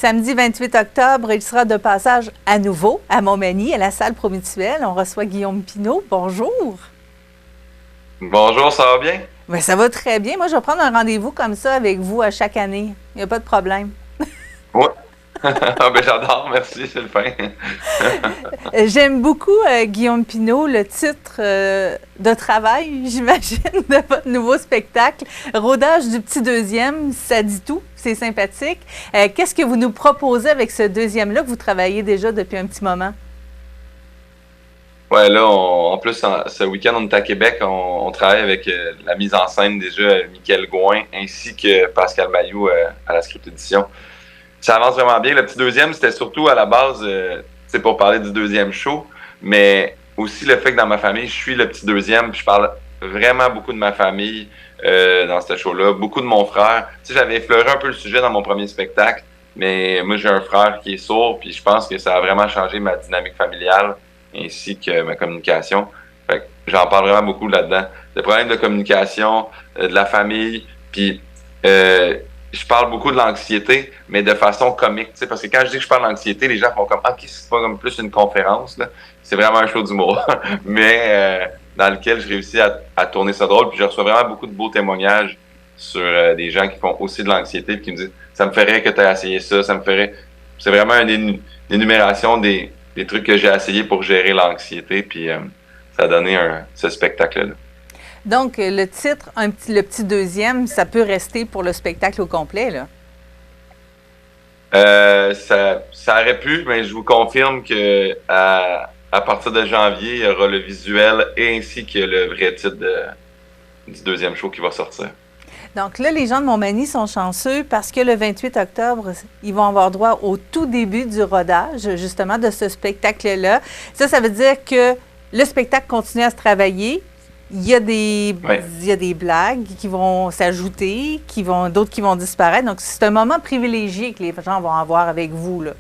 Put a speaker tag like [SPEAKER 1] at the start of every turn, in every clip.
[SPEAKER 1] Samedi 28 octobre, il sera de passage à nouveau à Montmagny, à la salle Promutuelle. On reçoit Guillaume Pinault. Bonjour.
[SPEAKER 2] Bonjour, ça va bien?
[SPEAKER 1] Bien, ça va très bien. Moi, je vais prendre un rendez-vous comme ça avec vous à chaque année. Il n'y a pas de problème.
[SPEAKER 2] Oui. Ah ben j'adore, merci, c'est le fin.
[SPEAKER 1] J'aime beaucoup, Guillaume Pinault, le titre de travail, j'imagine, de votre nouveau spectacle. Rodage du petit deuxième, ça dit tout, c'est sympathique. Qu'est-ce que vous nous proposez avec ce deuxième-là que vous travaillez déjà depuis un petit moment?
[SPEAKER 2] Ouais, là, en plus, ce week-end, on est à Québec, on travaille avec la mise en scène déjà, Mickaël Gouin, ainsi que Pascal Mailloux à la script édition. Ça avance vraiment bien. Le petit deuxième, c'était surtout à la base, c'est pour parler du deuxième show, mais aussi le fait que dans ma famille, je suis le petit deuxième, puis je parle vraiment beaucoup de ma famille dans ce show-là, beaucoup de mon frère. Tu sais, j'avais effleuré un peu le sujet dans mon premier spectacle, mais moi, j'ai un frère qui est sourd, puis je pense que ça a vraiment changé ma dynamique familiale ainsi que ma communication. Fait que j'en parle vraiment beaucoup là-dedans. Le problème de communication, de la famille, puis je parle beaucoup de l'anxiété, mais de façon comique, tu sais, parce que quand je dis que je parle d'anxiété, les gens font comme, ah, ok, c'est pas comme plus une conférence, là. C'est vraiment un show d'humour, mais dans lequel je réussis à tourner ça drôle, puis je reçois vraiment beaucoup de beaux témoignages sur des gens qui font aussi de l'anxiété, puis qui me disent, ça me ferait que tu aies essayé ça, ça me ferait... C'est vraiment une énumération des trucs que j'ai essayé pour gérer l'anxiété, puis ça a donné ce spectacle-là.
[SPEAKER 1] Donc, le titre, le petit deuxième, ça peut rester pour le spectacle au complet, là?
[SPEAKER 2] Ça aurait pu, mais je vous confirme que à partir de janvier, il y aura le visuel et ainsi que le vrai titre du deuxième show qui va sortir.
[SPEAKER 1] Donc là, les gens de Montmagny sont chanceux parce que le 28 octobre, ils vont avoir droit au tout début du rodage, justement, de ce spectacle-là. Ça veut dire que le spectacle continue à se travailler. Il y a des blagues qui vont s'ajouter, d'autres qui vont disparaître. Donc, c'est un moment privilégié que les gens vont avoir avec vous, là.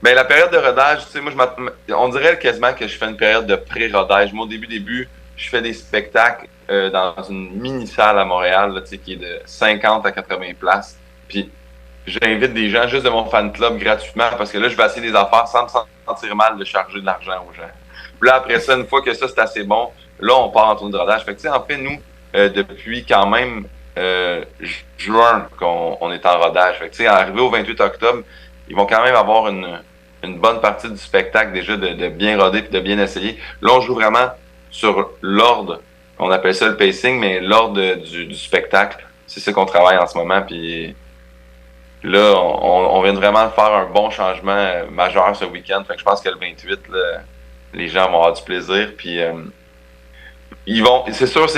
[SPEAKER 2] Bien, la période de rodage, tu sais, moi, on dirait quasiment que je fais une période de pré-rodage. Moi, au début, je fais des spectacles dans une mini-salle à Montréal, là, tu sais, qui est de 50 à 80 places. Puis, j'invite des gens juste de mon fan club gratuitement parce que là, je vais essayer des affaires sans me sentir mal de charger de l'argent aux gens. Puis là, après ça, une fois que ça, c'est assez bon, là, on part en tournée de rodage. Fait que, tu sais, en fait, nous, depuis quand même juin qu'on est en rodage. Fait que, tu sais, arrivé au 28 octobre, ils vont quand même avoir une bonne partie du spectacle déjà de bien roder et de bien essayer. Là, on joue vraiment sur l'ordre. On appelle ça le pacing, mais l'ordre du spectacle. C'est ça qu'on travaille en ce moment. Puis là, on vient de vraiment faire un bon changement majeur ce week-end. Fait que je pense que le 28, là, les gens vont avoir du plaisir. Puis c'est sûr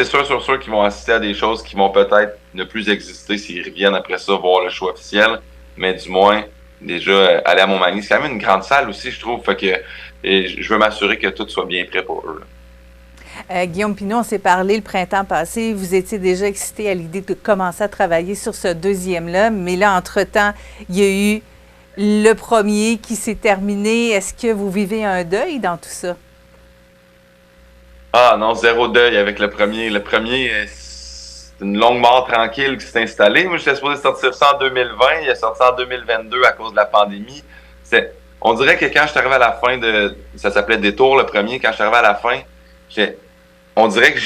[SPEAKER 2] qu'ils vont assister à des choses qui vont peut-être ne plus exister s'ils reviennent après ça voir le show officiel. Mais du moins, déjà, aller à Montmagny, c'est quand même une grande salle aussi, je trouve. Fait que je veux m'assurer que tout soit bien prêt pour eux.
[SPEAKER 1] Guillaume Pinault, on s'est parlé le printemps passé. Vous étiez déjà excité à l'idée de commencer à travailler sur ce deuxième-là. Mais là, entre-temps, il y a eu le premier qui s'est terminé. Est-ce que vous vivez un deuil dans tout ça?
[SPEAKER 2] Ah non, zéro deuil avec le premier. Le premier, c'est une longue mort tranquille qui s'est installée. Moi, j'étais supposé sortir ça en 2020. Il est sorti en 2022 à cause de la pandémie. On dirait que quand je suis arrivé à la fin ça s'appelait Détour, le premier. Quand je suis arrivé à la fin, on dirait que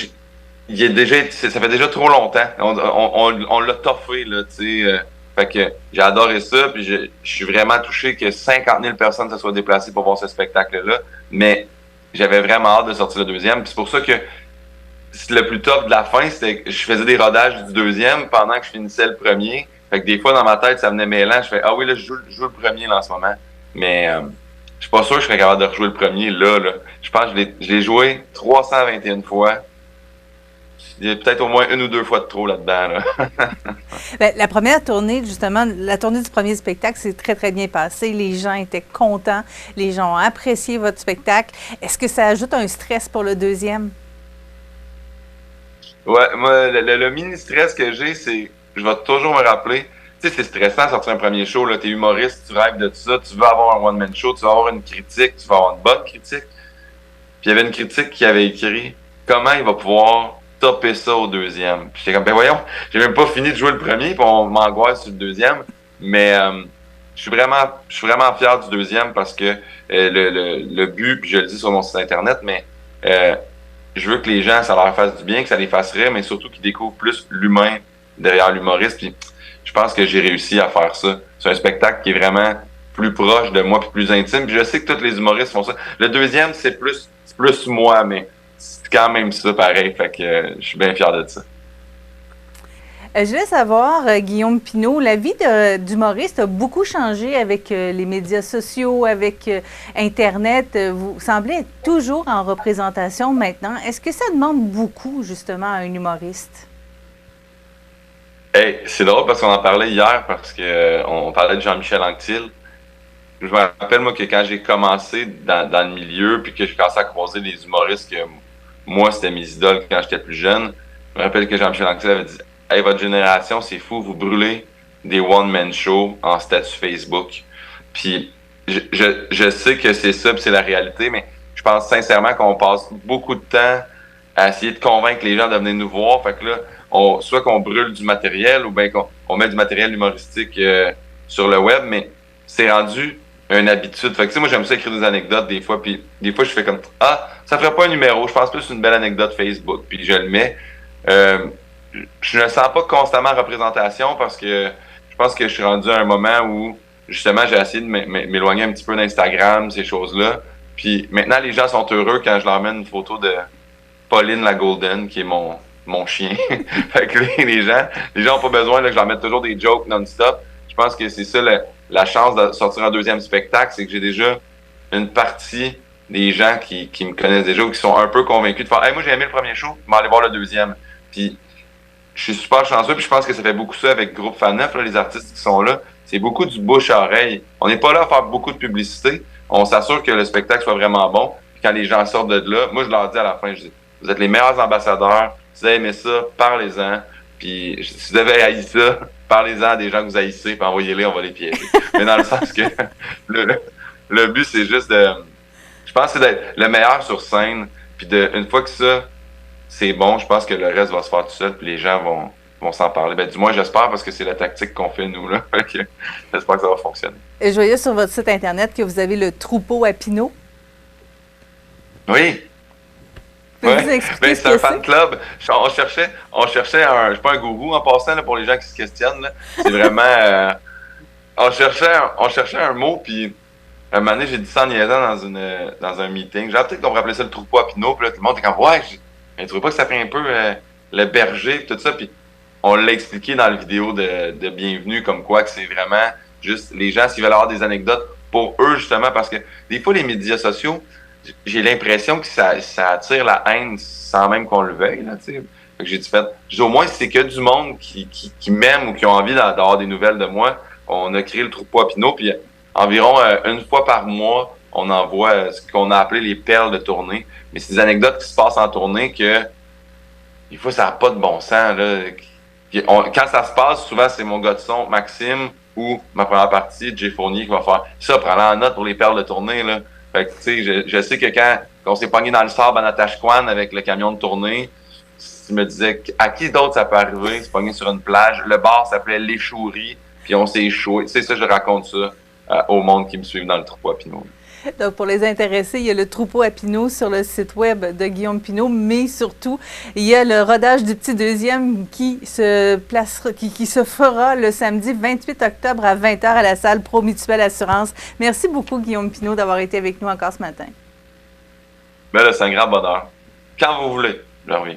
[SPEAKER 2] ça fait déjà trop longtemps. On l'a toffé, là, tu sais. Fait que j'ai adoré ça, puis je suis vraiment touché que 50 000 personnes se soient déplacées pour voir ce spectacle-là. Mais j'avais vraiment hâte de sortir le deuxième. Puis c'est pour ça que le plus top de la fin, c'était que je faisais des rodages du deuxième pendant que je finissais le premier. Fait que des fois, dans ma tête, ça venait mêlant. Je fais, ah oui, là, je joue le premier là, en ce moment. Mais je suis pas sûr que je serais capable de rejouer le premier là. Je pense que je l'ai joué 321 fois. Il y a peut-être au moins une ou deux fois de trop là-dedans. Là.
[SPEAKER 1] Bien, la première tournée, justement, la tournée du premier spectacle s'est très, très bien passée. Les gens étaient contents. Les gens ont apprécié votre spectacle. Est-ce que ça ajoute un stress pour le deuxième?
[SPEAKER 2] Ouais, moi, le mini-stress que j'ai, c'est je vais toujours me rappeler. Tu sais, c'est stressant de sortir un premier show. Là, t'es humoriste, tu rêves de tout ça, tu veux avoir un one-man show, tu veux avoir une critique, tu veux avoir une bonne critique. Puis il y avait une critique qui avait écrit comment il va pouvoir topper ça au deuxième. Puis j'étais comme, ben voyons, j'ai même pas fini de jouer le premier, puis on m'angoisse sur le deuxième. Mais je suis vraiment fier du deuxième parce que le but, puis je le dis sur mon site internet, mais je veux que les gens, ça leur fasse du bien, que ça les fasse rire, mais surtout qu'ils découvrent plus l'humain derrière l'humoriste. Puis je pense que j'ai réussi à faire ça. C'est un spectacle qui est vraiment plus proche de moi puis plus intime. Puis je sais que tous les humoristes font ça. Le deuxième, c'est plus moi, mais c'est quand même ça pareil. Fait que je suis bien fier de ça.
[SPEAKER 1] Je voulais savoir, Guillaume Pinault, la vie d'humoriste a beaucoup changé avec les médias sociaux, avec Internet. Vous semblez être toujours en représentation maintenant. Est-ce que ça demande beaucoup, justement, à un humoriste?
[SPEAKER 2] Hey, c'est drôle parce qu'on en parlait hier, parce que on parlait de Jean-Michel Anctil. Je me rappelle, moi, que quand j'ai commencé dans le milieu, puis que j'ai commencé à croiser des humoristes que moi, c'était mes idoles quand j'étais plus jeune, je me rappelle que Jean-Michel Anctil avait dit « Hey, votre génération, c'est fou, vous brûlez des one-man shows en statut Facebook. » Puis je sais que c'est ça, puis c'est la réalité, mais je pense sincèrement qu'on passe beaucoup de temps à essayer de convaincre les gens de venir nous voir. Fait que là, soit qu'on brûle du matériel ou bien qu'on met du matériel humoristique sur le web, mais c'est rendu une habitude. Fait que tu sais, moi j'aime ça écrire des anecdotes des fois, puis des fois je fais comme « Ah, ça ferait pas un numéro, je pense plus une belle anecdote Facebook. » Puis je le mets. Je ne sens pas constamment en représentation parce que je pense que je suis rendu à un moment où justement j'ai essayé de m'éloigner un petit peu d'Instagram, ces choses-là. Puis maintenant les gens sont heureux quand je leur mets une photo de Pauline la Golden, qui est mon chien. Fait que les gens n'ont pas besoin là, que je leur mette toujours des jokes non-stop. Je pense que c'est ça la chance de sortir un deuxième spectacle, c'est que j'ai déjà une partie des gens qui me connaissent déjà ou qui sont un peu convaincus de faire hey, moi j'ai aimé le premier show, je vais aller voir le deuxième. Puis je suis super chanceux, puis je pense que ça fait beaucoup ça avec Groupe Fan 9, là, les artistes qui sont là. C'est beaucoup du bouche à oreille. On n'est pas là à faire beaucoup de publicité. On s'assure que le spectacle soit vraiment bon. Puis quand les gens sortent de là, moi je leur dis à la fin, je dis vous êtes les meilleurs ambassadeurs, si vous avez aimé ça, parlez-en. Puis si vous avez haï ça, parlez-en à des gens que vous haïssez, puis envoyez-les, on va les piéger. Mais dans le sens que le but, c'est juste de... Je pense que c'est d'être le meilleur sur scène, puis une fois que ça, c'est bon, je pense que le reste va se faire tout seul, puis les gens vont s'en parler. Ben, du moins, j'espère, parce que c'est la tactique qu'on fait, nous, là. J'espère que ça va fonctionner.
[SPEAKER 1] Et je voyais sur votre site Internet que vous avez le troupeau à Pinault.
[SPEAKER 2] Oui.
[SPEAKER 1] Ouais.
[SPEAKER 2] Ben, c'est un fan club. On cherchait je suis pas un gourou en passant, là, pour les gens qui se questionnent, là. C'est vraiment, on cherchait un mot, puis à un moment donné, j'ai dit ça en niaisant dans un meeting. Genre, peut-être qu'on pourrait appeler ça le troupeau à Pinault, puis là, tout le monde est comme, ouais, je trouvais pas que ça fait un peu le berger, tout ça, puis on l'a expliqué dans la vidéo de Bienvenue, comme quoi que c'est vraiment juste les gens, s'ils veulent avoir des anecdotes pour eux, justement, parce que des fois, les médias sociaux, j'ai l'impression que ça attire la haine sans même qu'on le veuille, là, tu sais. Fait que j'ai dit, au moins, si c'est que du monde qui m'aime ou qui ont envie d'avoir des nouvelles de moi, on a créé le troupeau à Pinault, puis environ une fois par mois, on envoie ce qu'on a appelé les perles de tournée. Mais c'est des anecdotes qui se passent en tournée que, des fois, ça n'a pas de bon sens, là. Quand ça se passe, souvent, c'est mon gars de son, Maxime, ou ma première partie, Jay Fournier, qui va faire ça, prends-le en note pour les perles de tournée, là. Fait que, tu sais, je sais que quand on s'est pogné dans le sable à Natashquan avec le camion de tournée, je me disais, à qui d'autre ça peut arriver? C'est pogné sur une plage. Le bar s'appelait l'Échouerie, puis on s'est échoué. Tu sais, ça, je raconte ça au monde qui me suit dans le troupeau à Pinault.
[SPEAKER 1] Donc, pour les intéressés, il y a le troupeau à Pinault sur le site web de Guillaume Pinault, mais surtout, il y a le rodage du petit deuxième qui se fera le samedi 28 octobre à 20h à la salle Pro Mutuelle Assurance. Merci beaucoup, Guillaume Pinault, d'avoir été avec nous encore ce matin.
[SPEAKER 2] Ben là, c'est un grand bonheur. Quand vous voulez, je reviens.